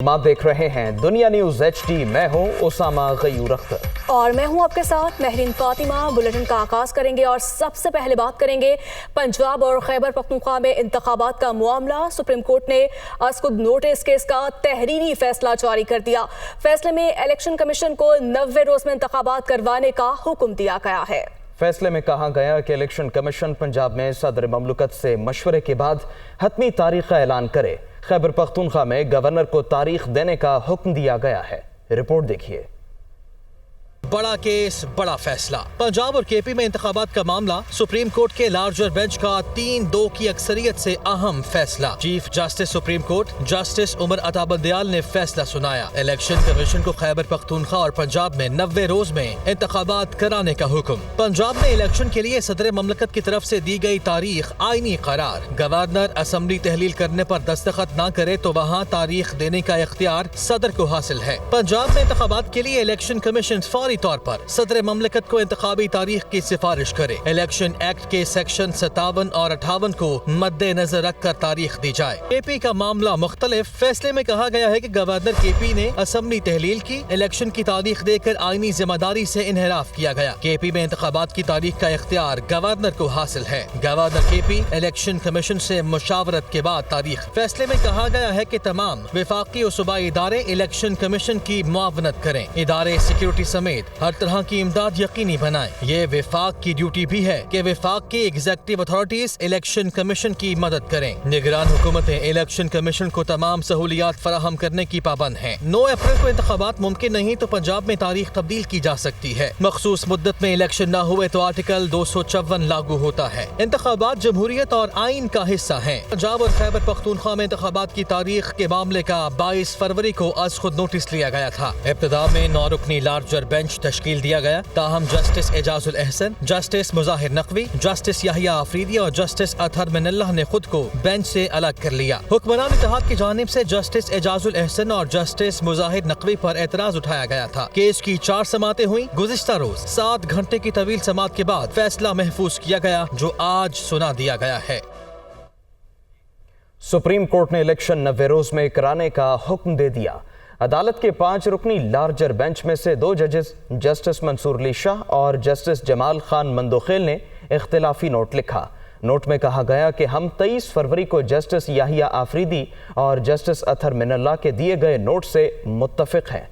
आप देख रहे हैं दुनिया न्यूज HD। मैं हूं उसामा गयूर अख्तर और मैं हूं आपके साथ महरीन फातिमा। बुलेटिन का आगाज करेंगे और सबसे पहले बात करेंगे पंजाब और खैबर पख्तूनख्वा में इंतखाबात का मामला। सुप्रीम कोर्ट ने आज खुद नोटिस केस का तहरीरी फैसला जारी कर दिया। फैसले में इलेक्शन कमीशन को 90 रोज में इंतखाबात करवाने का हुक्म दिया गया है। फैसले में कहा गया कि इलेक्शन कमीशन पंजाब में सदर ममलकत से मशवरे के बाद हतमी तारीख का ऐलान करे। खैबर पख्तूनख्वा में गवर्नर को तारीख देने का हुक्म दिया गया है। रिपोर्ट देखिए। बड़ा केस, बड़ा फैसला। पंजाब और KP में इंतखाबात का मामला। सुप्रीम कोर्ट के लार्जर बेंच का 3-2 की अक्सरियत से अहम फैसला। Chief justice supreme court justice Umar Ata Bandial ने फैसला सुनाया। इलेक्शन कमीशन को खैबर पख्तूनख्वा और पंजाब में 90 रोज में इंतखाबात कराने का हुक्म। पंजाब में इलेक्शन के लिए सदर ममलकत की तरफ से दी गई तारीख आईनी करार। गवर्नर असम्बली तहलील करने पर दस्तखत न करे तो वहाँ तारीख देने का इख्तियार सदर को हासिल है। पंजाब में इंतखाबात के लिए इलेक्शन कमीशन फौरी तौर पर सदर ममलकत को इंतखाबी तारीख की सिफारिश करे। इलेक्शन एक्ट के सेक्शन 57 और 58 को मद्देनजर रखकर तारीख दी जाए। KP का मामला मुख्तलिफ। फैसले में कहा गया है कि गवर्नर KP ने असम्बली तहलील की, इलेक्शन की तारीख देकर आईनी जिम्मेदारी से इन्हिराफ किया गया। KP में इंतखाबात की तारीख का इख्तियार गवर्नर को हासिल है। गवर्नर KP इलेक्शन कमीशन से मुशावरत के बाद तारीख। फैसले में कहा गया है कि तमाम विफाकी और सूबाई इदारे इलेक्शन कमीशन की मुआवनत करें। इदारे सिक्योरिटी समेत हर तरह की इमदाद यकीनी बनाएं। ये विफाक की ड्यूटी भी है कि विफाक की एग्जीक्यूटिव अथॉरिटीज इलेक्शन कमीशन की मदद करें। निगरान हुकूमतें इलेक्शन कमीशन को तमाम सहूलियात फराहम करने की पाबंद हैं। 9 अप्रैल को इंतखाबात मुमकिन नहीं तो पंजाब में तारीख तब्दील की जा सकती है। मखसूस मुद्दत में इलेक्शन न हुए तो आर्टिकल 254 लागू होता है। इंतखाबात जमहूरियत और आइन का हिस्सा है। पंजाब और खैबर पख्तूनख्वा में इंतखाबात की तारीख के मामले का 22 फरवरी को आज खुद नोटिस लिया गया था। इब्तिदा में 9 रुकनी लार्जर बेंच तश्कील दिया गया। ताहम justice Ijazul Ahsan, justice Mazahar Naqvi, justice Yahya Afridi और जस्टिस अतहर मिनल्लाह ने खुद को बेंच से अलग कर लिया। हुक्मरान इत्तेहाद की जानिब से जस्टिस एजाजुल एहसन और जस्टिस मुजाहिर नकवी पर एतराज उठाया गया था। केस की 4 समातें हुई। गुज़िश्ता रोज 7 घंटे की तवील समात के बाद फैसला महफूज किया गया जो आज सुना दिया गया है। सुप्रीम कोर्ट ने इलेक्शन 90 रोज में कराने का हुक्म दे दिया। अदालत के 5 रुकनी लार्जर बेंच में से 2 जजेस जस्टिस मंसूर अली शाह और जस्टिस जमाल खान मंदोखेल ने इख्तिलाफी नोट लिखा। नोट में कहा गया कि हम 23 फरवरी को जस्टिस याहिया आफरीदी और जस्टिस अतहर मिनल्लाह के दिए गए नोट से मुत्तफिक हैं।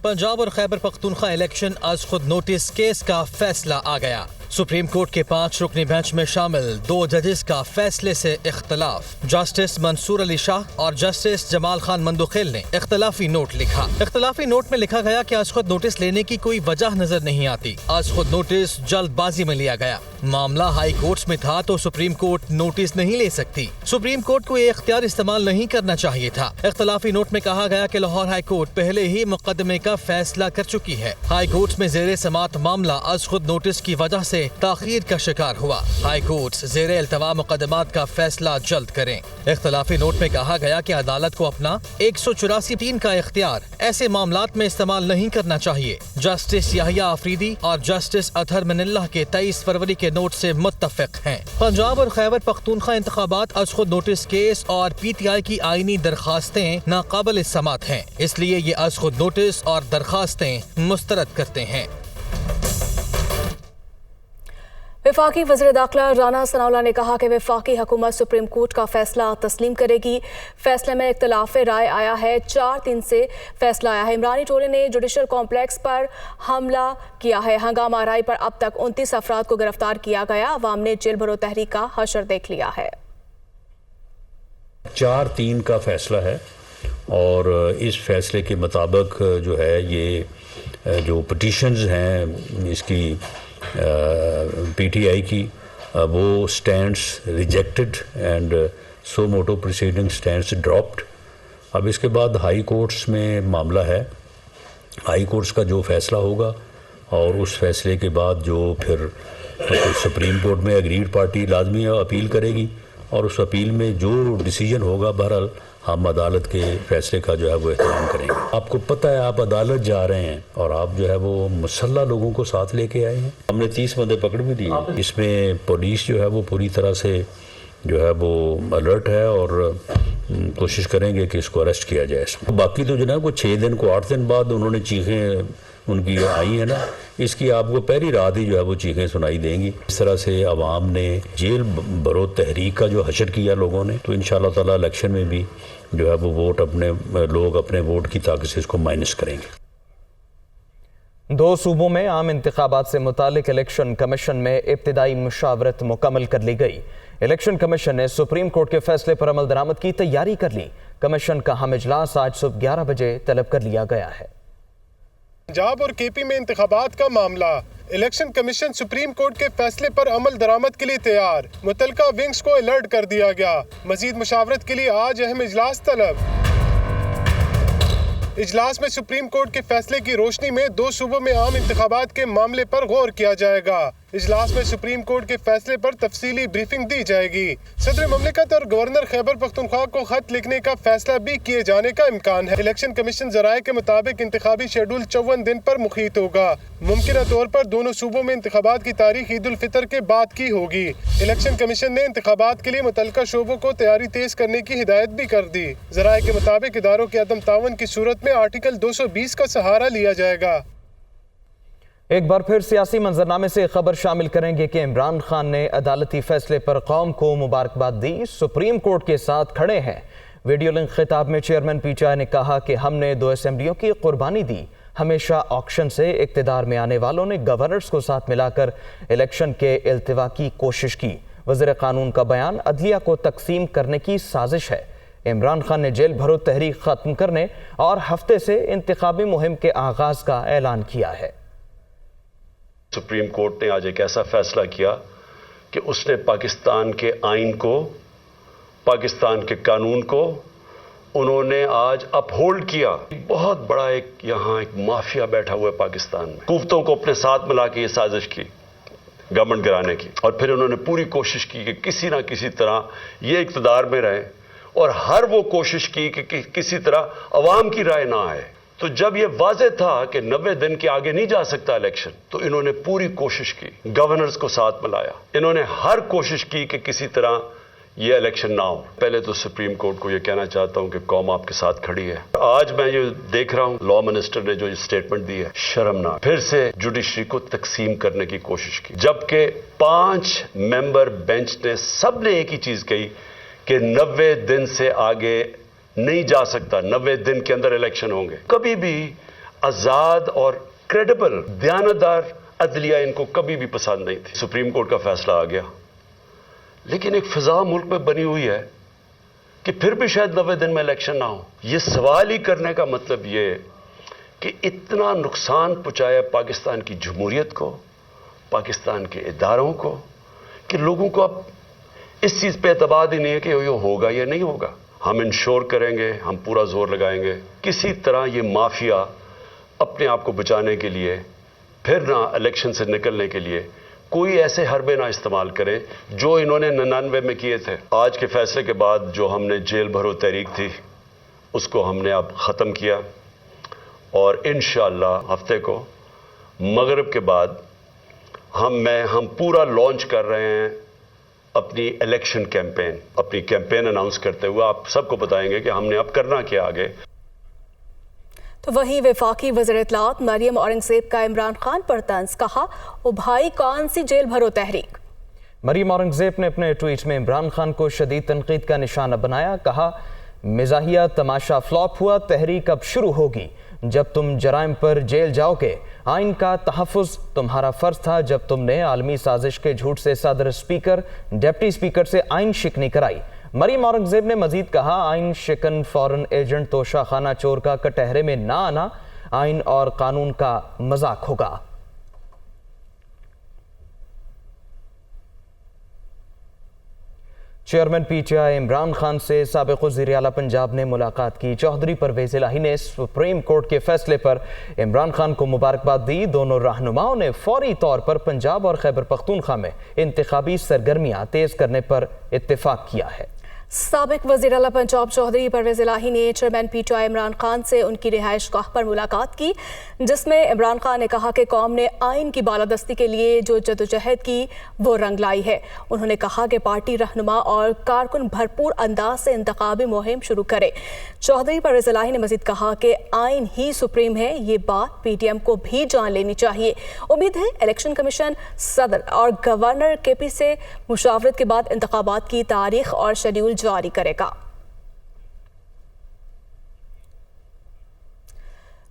पंजाब और खैबर पख्तूनख्वा इलेक्शन आज खुद नोटिस केस का फैसला आ गया। सुप्रीम कोर्ट के 5 रुकनी बेंच में शामिल 2 जजेस का फैसले से इख्तलाफ। जस्टिस मंसूर अली शाह और जस्टिस जमाल खान मंदोखेल ने इख्तलाफी नोट लिखा। इख्तलाफी नोट में लिखा गया कि आज खुद नोटिस लेने की कोई वजह नजर नहीं आती। आज खुद नोटिस जल्दबाजी में लिया गया। मामला हाई कोर्ट्स में था तो सुप्रीम कोर्ट नोटिस नहीं ले सकती। सुप्रीम कोर्ट को ये इख्तियार इस्तेमाल नहीं करना चाहिए था। इख्तलाफी नोट में कहा गया कि लाहौर हाई कोर्ट पहले ही मुकदमे का फैसला कर चुकी है। हाई कोर्ट में जेरे समात मामला आज खुद नोटिस की वजह से ताखीर का शिकार हुआ। हाई कोर्ट जेरे इल्तवा मुकदमात का फैसला जल्द करें। इख्तलाफी नोट में कहा गया कि अदालत को अपना 184(3) का इख्तियार ऐसे मामलात में इस्तेमाल नहीं करना चाहिए। जस्टिस याहिया आफरीदी और जस्टिस अतहर मिनल्लाह के 23 फरवरी के नोट से मुत्तफिक हैं। पंजाब और खैबर पख्तूनख्वा इंतखाबात आज खुद नोटिस केस और PTI की आईनी दरखास्तें नाकाबिल समात हैं, इसलिए ये आज खुद नोटिस और दरखास्तें मुस्तरद करते हैं। वफाकी वज़ीर दाखिला राना सनाउल्लाह ने कहा कि वफाकी हुकूमत सुप्रीम कोर्ट का फैसला तस्लीम करेगी। फैसले में इख्तिलाफ राय आया है। 4-3 से फैसला आया है। इमरानी टोले ने जुडिशल कॉम्प्लेक्स पर हमला किया है। हंगामा आराई पर अब तक 29 अफराद को गिरफ्तार किया गया। अवाम ने जेल भरो तहरीक का हशर देख लिया है। 4-3 का फैसला है और इस फैसले के मुताबिक जो है ये जो पिटीशंस हैं इसकी PTI की वो stands rejected and suo motu proceeding stands dropped. अब इसके बाद हाई कोर्ट्स में मामला है। हाई कोर्ट्स का जो फैसला होगा और उस फैसले के बाद जो फिर सुप्रीम कोर्ट में एग्रीड पार्टी लाजमी अपील करेगी और उस अपील में जो डिसीजन होगा बहरहाल हम अदालत के फैसले का जो है वो एहतराम करेंगे। आपको पता है आप अदालत जा रहे हैं और आप जो है वो मुसल्ला लोगों को साथ लेके आए हैं। हमने 30 बंदे पकड़ भी दिए। इसमें पुलिस जो है वो पूरी तरह से जो है वो अलर्ट है और کوشش کریں گے کہ اس کو اریسٹ کیا جائے. باقی تو جناب وہ 6 دن کو 8 دن بعد انہوں نے چیخیں ان کی آئی ہیں نا، اس کی آپ کو پہلی رات ہی جو ہے وہ چیخیں سنائی دیں گی. اس طرح سے عوام نے جیل بھرو تحریک کا جو حشر کیا لوگوں نے، تو انشاءاللہ تعالی الیکشن میں بھی جو ہے وہ ووٹ لوگ اپنے ووٹ کی طاقت سے اس کو مائنس کریں گے. 2 صوبوں میں عام انتخابات سے متعلق الیکشن کمیشن میں ابتدائی مشاورت مکمل کر لی گئی. الیکشن کمیشن نے سپریم کورٹ کے فیصلے پر عمل درآمد کی تیاری کر لی. کمیشن کا اہم اجلاس آج صبح 11 بجے طلب کر لیا گیا ہے. پنجاب اور کے پی میں انتخابات کا معاملہ. الیکشن کمیشن سپریم کورٹ کے فیصلے پر عمل درآمد کے لیے تیار. متعلقہ ونگز کو الرٹ کر دیا گیا. مزید مشاورت کے لیے آج اہم اجلاس طلب. اجلاس میں سپریم کورٹ کے فیصلے کی روشنی میں 2 صوبوں میں عام انتخابات کے معاملے پر غور کیا جائے گا. اجلاس میں سپریم کورٹ کے فیصلے پر تفصیلی بریفنگ دی جائے گی. صدر مملکت اور گورنر خیبر پختونخوا کو خط لکھنے کا فیصلہ بھی کیے جانے کا امکان ہے. الیکشن کمیشن ذرائع کے مطابق انتخابی شیڈول 54 دن پر محیط ہوگا. ممکنہ طور پر دونوں صوبوں میں انتخابات کی تاریخ عید الفطر کے بعد کی ہوگی. الیکشن کمیشن نے انتخابات کے لیے متعلقہ شعبوں کو تیاری تیز کرنے کی ہدایت بھی کر دی. ذرائع کے مطابق اداروں کے عدم تعاون کی صورت میں آرٹیکل 220 کا سہارا لیا جائے گا. ایک بار پھر سیاسی منظرنامے سے خبر شامل کریں گے کہ عمران خان نے عدالتی فیصلے پر قوم کو مبارکباد دی. سپریم کورٹ کے ساتھ کھڑے ہیں. ویڈیو لنک خطاب میں چیئرمین پی ٹی آئی نے کہا کہ ہم نے 2 اسمبلیوں کی قربانی دی. ہمیشہ آکشن سے اقتدار میں آنے والوں نے گورنرز کو ساتھ ملا کر الیکشن کے التوا کی کوشش کی. وزیر قانون کا بیان عدلیہ کو تقسیم کرنے کی سازش ہے. عمران خان نے جیل بھرو تحریک ختم کرنے اور ہفتے سے انتخابی مہم کے آغاز کا اعلان کیا ہے. سپریم کورٹ نے آج ایک ایسا فیصلہ کیا کہ اس نے پاکستان کے آئین کو، پاکستان کے قانون کو انہوں نے آج اپ ہولڈ کیا. بہت بڑا یہاں ایک مافیا بیٹھا ہوا ہے پاکستان میں. کوفتوں کو اپنے ساتھ ملا کے یہ سازش کی گورنمنٹ گرانے کی، اور پھر انہوں نے پوری کوشش کی کہ کسی نہ کسی طرح یہ اقتدار میں رہیں، اور ہر وہ کوشش کی کہ کسی طرح عوام کی رائے نہ آئے. تو جب یہ واضح تھا کہ 90 دن کے آگے نہیں جا سکتا الیکشن، تو انہوں نے پوری کوشش کی، گورنرز کو ساتھ ملایا. انہوں نے ہر کوشش کی کہ کسی طرح یہ الیکشن نہ ہو. پہلے تو سپریم کورٹ کو یہ کہنا چاہتا ہوں کہ قوم آپ کے ساتھ کھڑی ہے. آج میں یہ دیکھ رہا ہوں لا منسٹر نے جو یہ سٹیٹمنٹ دی ہے، شرمناک. پھر سے جوڈیشری کو تقسیم کرنے کی کوشش کی، جبکہ 5 ممبر بینچ نے سب نے ایک ہی چیز کہی کہ 90 دن سے آگے نہیں جا سکتا. 90 دن کے اندر الیکشن ہوں گے. کبھی بھی آزاد اور کریڈیبل دیانتدار عدلیہ ان کو کبھی بھی پسند نہیں تھی. سپریم کورٹ کا فیصلہ آ گیا، لیکن ایک فضا ملک میں بنی ہوئی ہے کہ پھر بھی شاید 90 دن میں الیکشن نہ ہو. یہ سوال ہی کرنے کا مطلب یہ کہ اتنا نقصان پہنچایا پاکستان کی جمہوریت کو، پاکستان کے اداروں کو، کہ لوگوں کو اب اس چیز پہ اعتماد ہی نہیں ہے کہ یہ ہوگا یا نہیں ہوگا. ہم انشور کریں گے، ہم پورا زور لگائیں گے کسی طرح یہ مافیا اپنے آپ کو بچانے کے لیے، پھر نہ الیکشن سے نکلنے کے لیے کوئی ایسے حربے نہ استعمال کرے جو انہوں نے 99 میں کیے تھے. آج کے فیصلے کے بعد جو ہم نے جیل بھرو تحریک تھی اس کو ہم نے اب ختم کیا، اور انشاءاللہ ہفتے کو مغرب کے بعد ہم پورا لانچ کر رہے ہیں اپنی الیکشن کیمپین. اپنی کیمپین اناؤنس کرتے ہوئے آپ سب کو بتائیں گے کہ ہم نے اب کرنا کیا آگے. تو وہیں وفاقی وزیر اطلاعات مریم اورنگزیب کا عمران خان پر طنز، کہا وہ بھائی کون سی جیل بھرو تحریک. مریم اورنگزیب نے اپنے ٹویٹ میں عمران خان کو شدید تنقید کا نشانہ بنایا. کہا مزاحیہ تماشا فلاپ ہوا، تحریک اب شروع ہوگی. جب تم جرائم پر جیل جاؤ گے، آئین کا تحفظ تمہارا فرض تھا. جب تم نے عالمی سازش کے جھوٹ سے صدر اسپیکر، ڈپٹی اسپیکر سے آئین شکنی کرائی. مریم اورنگزیب نے مزید کہا آئین شکن فورن ایجنٹ توشہ خانہ چور کا کٹہرے میں نہ آنا آئین اور قانون کا مذاق ہوگا. Chairman P T I Imran Khan سے سابق وزیر اعلیٰ پنجاب نے ملاقات کی. چودھری پرویز الہی نے سپریم کورٹ کے فیصلے پر عمران خان کو مبارکباد دی. دونوں رہنماؤں نے فوری طور پر پنجاب اور خیبر پختونخوا میں انتخابی سرگرمیاں تیز کرنے پر اتفاق کیا ہے. साबिक वज़ीर आला पंजाब चौधरी परवेज़ इलाही ने चेयरमैन PTI इमरान खान से उनकी रिहाइश गाह पर मुलाकात की, जिसमें इमरान खान ने कहा कि कौम ने आइन की बालादस्ती के लिए जो जदोजहद की वो रंग लाई है। उन्होंने कहा कि पार्टी रहनुमा और कारकुन भरपूर अंदाज से इंतखाबी मुहिम शुरू करे। चौधरी परवेज़ इलाही ने मज़ीद कहा कि आइन ही सुप्रीम है, ये बात PTM को भी जान लेनी चाहिए। उम्मीद है इलेक्शन कमीशन सदर और गवर्नर KP से मुशावरत के बाद इंतखाबात की तारीख और शेड्यूल जारी करेगा।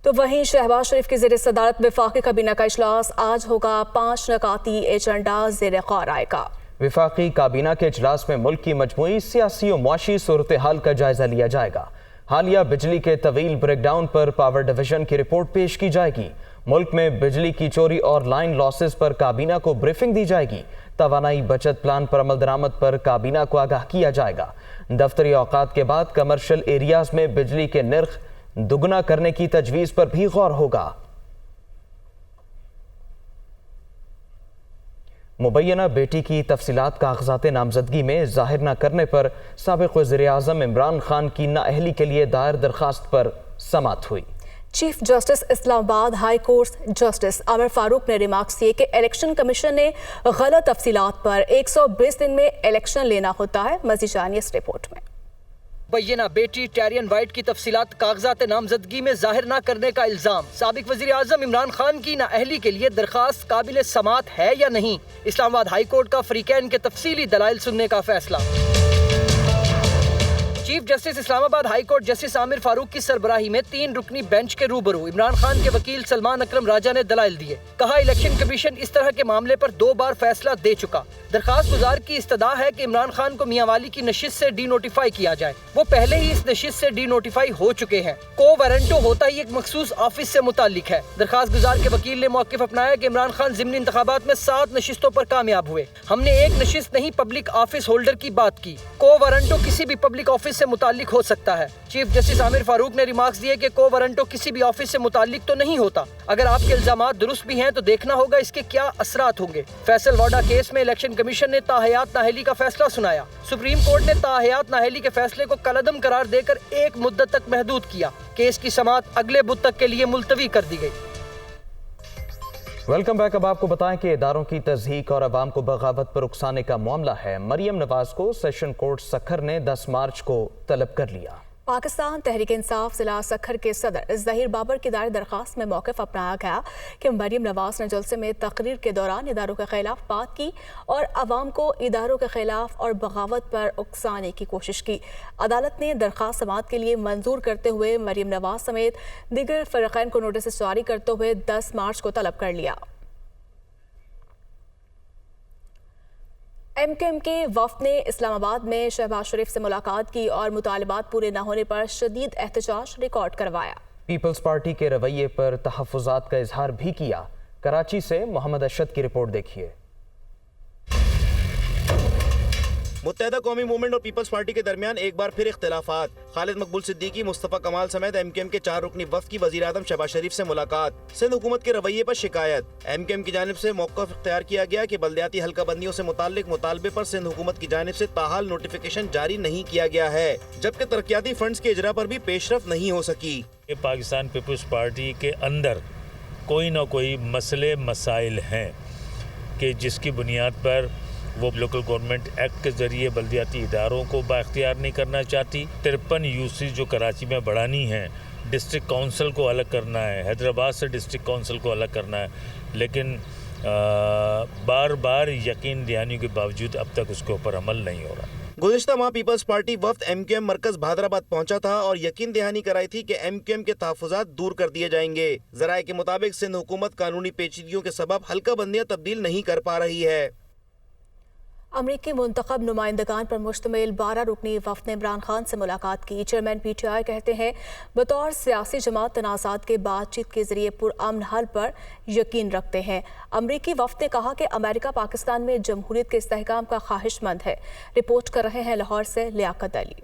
तो वहीं शहबाज शरीफ की ज़ेर सदारत वफाकी काबीना का इजलास आज होगा। 5 नकाती एजेंडा ज़ेर गौर आएगा। वफाकी काबीना के इजलास में मुल्क की मजमूई सियासी और मुआशी सूरत हाल का जायजा लिया जाएगा। हालिया बिजली के तवील ब्रेकडाउन पर पावर डिवीजन की रिपोर्ट पेश की जाएगी। मुल्क में बिजली की चोरी और लाइन लॉसेस पर काबीना को ब्रीफिंग दी जाएगी। तवानाई बचत प्लान पर अमल दरामद पर काबीना को आगाह किया जाएगा। दफ्तरी औकात के बाद कमर्शियल एरियाज में बिजली के निर्ख दुगना करने की तजवीज पर भी गौर होगा। मुबैना बेटी की तफसीलात कागजात नामजदगी में जाहिर न करने पर साबिक वज़ीर आज़म इमरान खान की नाअहली के लिए दायर दरखास्त पर समाअत हुई। Chief justice Islamabad high court justice Aamir Farooq ने रिमार्क्स किए कि इलेक्शन कमीशन ने गलत तफसीलात पर 120 दिन में इलेक्शन लेना होता है। मज़ीद जानिए इस रिपोर्ट में। मुबैना बेटी टैरियन वाइट की तफसीलात कागजात नामजदगी में जाहिर न करने का इल्जाम। साबिक वज़ीर आज़म इमरान खान की नाअहली के लिए दरखास्त काबिल समाअत है या नहीं। इस्लामाबाद हाई कोर्ट का फ्रीकैन के तफसीली दलाइल सुनने का फैसला। Chief justice Islamabad high court justice Aamir Farooq की सरबराही में 3 रुकनी बेंच के रूबरू इमरान खान के वकील सलमान अकरम राजा ने दलाइल दिए। कहा इलेक्शन कमीशन इस तरह के मामले पर 2 बार फैसला दे चुका। दरखास्त गुजार की इस्तदा है कि इमरान खान को मियांवाली की नशिस्त से डी नोटिफाई किया जाए। वो पहले ही इस नशिस्त से डी नोटिफाई हो चुके हैं। को वारंटो होता ही एक मखसूस ऑफिस से मुताल्लिक है। दरखास्त गुजार के वकील ने मौक़िफ़ अपनाया कि इमरान खान ज़िमनी इंतखाबात में 7 नशिस्तों पर कामयाब हुए। हमने एक नशिस्त नहीं पब्लिक ऑफिस होल्डर की बात की। को वारंटो किसी भी पब्लिक ऑफिस से मुताल्लिक हो सकता है। चीफ जस्टिस आमिर फारूक ने रिमार्क्स दिए कि को वारंटो किसी भी ऑफिस से मुताल्लिक तो नहीं होता। अगर आपके इल्जामात दुरुस्त भी हैं तो देखना होगा इसके क्या असरात होंगे। फैसल वाडा केस में इलेक्शन कमीशन ने ताहयात नाअहली का फैसला सुनाया। सुप्रीम कोर्ट ने ताहयात नाअहली के फैसले को कलअदम करार देकर 1 मुद्दत तक महदूद किया। केस की समाअत अगले बुध तक के लिए मुलतवी कर दी गई। Welcome back. अब आपको बताएं कि इदारों की तज़हीक और अवाम को बगावत पर उकसाने का मामला है। मरियम नवाज को सेशन कोर्ट सखर ने 10 मार्च को तलब कर लिया। पाकिस्तान तहरीक इंसाफ जिला सखर के सदर ज़हीर बाबर की दायर दरखास्त में मौक़िफ़ अपनाया गया कि मरियम नवाज ने जलसे में तकरीर के दौरान इदारों के खिलाफ बात की और अवाम को इदारों के खिलाफ और बगावत पर उकसाने की कोशिश की। अदालत ने दरखास्त समाअत के लिए मंजूर करते हुए मरियम नवाज समेत दीगर फ़रीक़ैन को नोटिस जारी करते हुए 10 मार्च को तलब कर लिया। MKM के वफ़द ने इस्लामाबाद में शहबाज शरीफ से मुलाकात की और मुतालिबात पूरे न होने पर शदीद एहतजाज रिकॉर्ड करवाया। पीपल्स पार्टी के रवैये पर तहफ़्फ़ुज़ात का इजहार भी किया। कराची से मोहम्मद अशद की रिपोर्ट देखिए। मुत्तहदा कौमी मूवमेंट और पीपल्स पार्टी के दरमियान एक बार फिर इख्तिलाफात। खालिद मकबूल सिद्दीकी, मुस्तफ़ा कमाल समेत MKM के 4 रुकनी वफ़द की वज़ीर आज़म शहबाज शरीफ से मुलाकात। सिंध हुकूमत के रवैये पर शिकायत। MKM की जानिब से मौक़िफ़ इख्तियार किया गया कि बल्दियाती हल्का बंदियों से मुताल्लिक मुतालबे पर सिंध हुकूमत की जानिब से ताहाल नोटिफिकेशन जारी नहीं किया गया है, जबकि तरक्याती फंड्स के इजरा पर भी पेशरफ नहीं हो सकी। पाकिस्तान पीपल्स पार्टी के अंदर कोई न कोई मसले मसाइल हैं कि जिसकी बुनियाद पर वो लोकल गवर्नमेंट एक्ट के ज़रिए बल्दियाती इदारों को बाख्तियार नहीं करना चाहती। 53 यूसी जो कराची में बढ़ानी है, डिस्ट्रिक्ट काउंसिल को अलग करना है, हैदराबाद से डिस्ट्रिक्ट काउंसिल को अलग करना है, लेकिन बार बार यकीन दहानी के बावजूद अब तक उसके ऊपर अमल नहीं हो रहा। गुज़िश्ता माह पीपल्स पार्टी वफ़द MKM मरकज़ भादराबाद पहुंचा था और यकीन दहानी कराई थी कि MKM के तहफ़्फ़ुज़ात दूर कर दिए जाएंगे। ज़राए के मुताबिक सिंध हुकूमत कानूनी पेचीदगियों के सबब हल्का बंदियाँ तब्दील नहीं कर पा रही है। अमरीकी मुंतखब नुमाइंदगान पर मुश्तमिल 12 रुकनी वफ़द ने इमरान खान से मुलाकात की। चेयरमैन PTI कहते हैं बतौर सियासी जमात तनाज़ात के बातचीत के जरिए पुरअमन हल पर यकीन रखते हैं। अमरीकी वफ़द ने कहा कि अमेरिका पाकिस्तान में जमहूरियत के इस्तेहकाम का ख्वाहिशमंद है। रिपोर्ट कर रहे हैं लाहौर से लियाकत अली।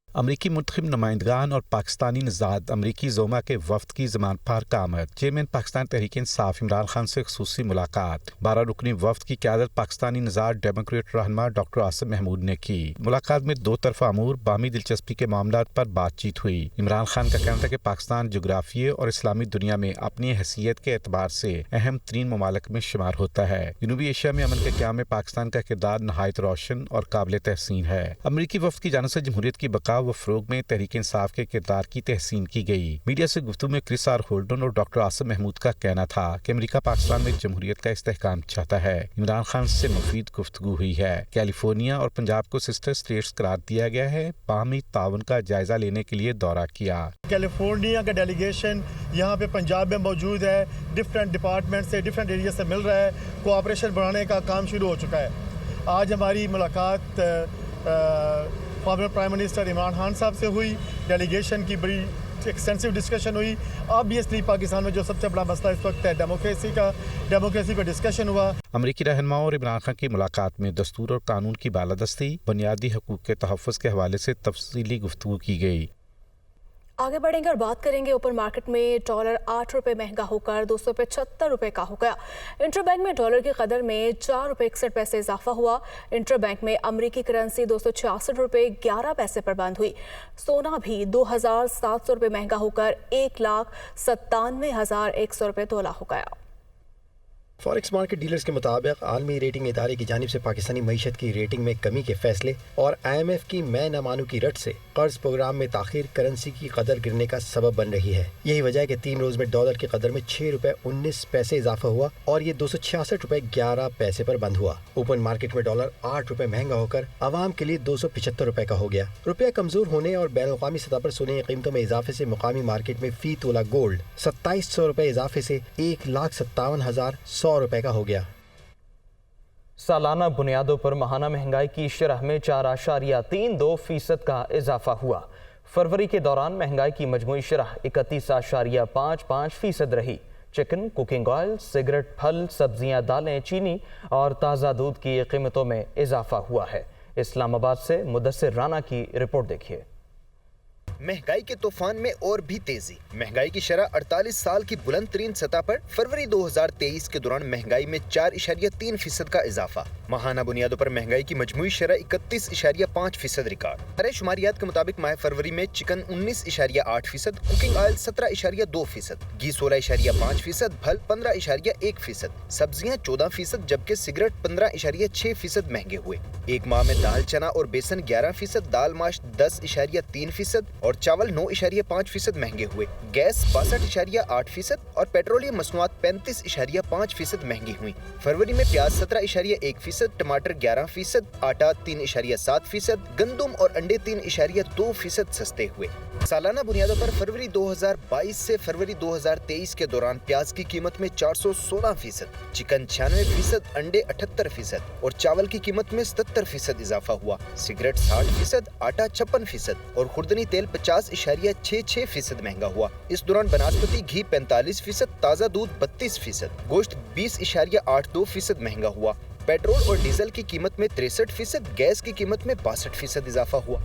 अमरीकी मुंतखब नुमाइंदगान और पाकिस्तानी नज़ाद अमरीकी जोमा के वफद की ज़मानत पर कामद। चेयरमैन पाकिस्तान तहरीक इंसाफ इमरान खान से खुसूसी मुलाकात। 12 रुकनी वफद की क़यादत पाकिस्तानी नज़ाद डेमोक्रेट रहनुमा डॉक्टर आसिम महमूद ने की। मुलाकात में दो तरफा अमूर बामी दिलचस्पी के मामला पर बातचीत हुई। इमरान खान का कहना था कि पाकिस्तान जोग्राफिये और इस्लामी दुनिया में अपनी हैसियत के एतबार से अहम तरीन ममालिक में शुमार होता है। जनूबी एशिया में अमन के क़याम में पाकिस्तान का किरदार नहायत रोशन और काबिल तहसीन है। अमरीकी वफद की जानिब से जमहूरियत की बका व फ़रोग में तहरीक इंसाफ के किरदार की तहसीन की गई। मीडिया से गुफ्तगू में क्रिस आर होल्डन और डॉक्टर आसिम महमूद का कहना था कि अमेरिका पाकिस्तान में जमहूरियत का इस्तेहकाम चाहता है। इमरान खान से मुफीद गुफ्तगू हुई है। कैलिफोर्निया और पंजाब को सिस्टर स्टेट्स करार दिया गया है। बाहमी ताउन का जायजा लेने के लिए दौरा किया। कैलिफोर्निया का डेलीगेशन यहाँ पे पंजाब में मौजूद है। डिफरेंट डिपार्टमेंट से डिफरेंट एरिया से मिल रहा है। कोऑपरेशन बढ़ाने का काम शुरू हो चुका है। आज हमारी मुलाकात former prime minister Imran Khan साहब से हुई। डेलीगेशन की बड़ी एक्सटेंसिव डिस्कशन हुई। ऑब्वियसली पाकिस्तान में जो सबसे बड़ा मसला इस वक्त है डेमोक्रेसी पर डिस्कशन हुआ। अमरीकी रहनुमा और इमरान खान की मुलाकात में दस्तूर और कानून की बालादस्ती, बुनियादी हकूक़ के तहफ़्फ़ुज़ के हवाले से तफसीली गुफ्तगू की गई। आगे बढ़ेंगे और बात करेंगे ऊपर मार्केट में डॉलर 8 रुपये महंगा होकर 275 रुपये का हो गया। इंटरबैंक में डॉलर की कदर में 4 रुपये 61 पैसे इजाफा हुआ। इंटरबैंक में अमरीकी करेंसी 266 रुपये 11 पैसे पर बंद हुई। सोना भी 2700 रुपये महंगा होकर 1,97,100 रुपये तोला हो गया। फॉरेक्स मार्केट डीलर्स के मुताबिक आलमी रेटिंग इदारे की जानिब से पाकिस्तानी मईशत की रेटिंग में कमी के फैसले और IMF की मैं न मानू की रट से कर्ज प्रोग्राम में ताखीर करेंसी की कदर गिरने का सबब बन रही है। यही वजह है कि 3 रोज में डॉलर की कदर में 6 रुपये 19 पैसे इजाफा हुआ और ये 266 रुपये 11 पैसे पर बंद हुआ। ओपन मार्केट में डॉलर 8 रुपये महंगा होकर आवाम के लिए 275 रुपये का हो गया। रुपया कमजोर होने और बैन अवी सतह पर सोने की कीमतों में इजाफे से मुकामी मार्केट में फी तोला गोल्ड 2700 रुपये इजाफे से 1,57,100 रुपए का हो गया। सालाना बुनियादों पर माहाना महंगाई की शरह में 4.32% का इजाफा हुआ। फरवरी के दौरान महंगाई की मजमूई शरह 31.55% रही। चिकन, कुकिंग ऑयल, सिगरेट, फल, सब्जियां, दालें, चीनी और ताज़ा दूध की कीमतों में इजाफा हुआ है। इस्लामाबाद से मुदस्सिर राना की रिपोर्ट देखिए। महंगाई के तूफान में और भी तेजी। महंगाई की शरह 48 साल की बुलंद तरीन सतह पर फरवरी 2023 के दौरान महंगाई में 4.3% का इजाफा। माहाना बुनियादों पर महंगाई की मजमूई शरह 31.5% रिकॉर्ड। सारे शुमारियात के मुताबिक माह फरवरी में चिकन 19.8%, कुकिंग ऑयल 17.2%, घी 16.5%, फल 15.1%, सब्जियां 14%, जबकि सिगरेट 15.6% महंगे हुए। एक माह में दाल, चना और बेसन 11%, दाल माश 10.3% और चावल 9.5% महंगे हुए। गैस 62.8% और पेट्रोलियम मसनूआत 35.5% महंगी हुई। फरवरी में प्याज 17.1%, टमाटर 11%, आटा 3.7%, गंदुम और अंडे 3.2% सस्ते हुए। सालाना बुनियादों पर फरवरी 2022 से फरवरी 2023 के दौरान प्याज की कीमत में 416%, चिकन 96%, अंडे 78% और चावल की कीमत में 77% इजाफा हुआ। सिगरेट 60%, आटा 56% और खुर्दनी तेल 50.66% महंगा हुआ। इस दौरान बनास्पति घी 45%, ताज़ा दूध 32%, गोश्त 20.82% महंगा हुआ। पेट्रोल और डीजल की कीमत में 63%, गैस की कीमत में 62% इजाफा हुआ।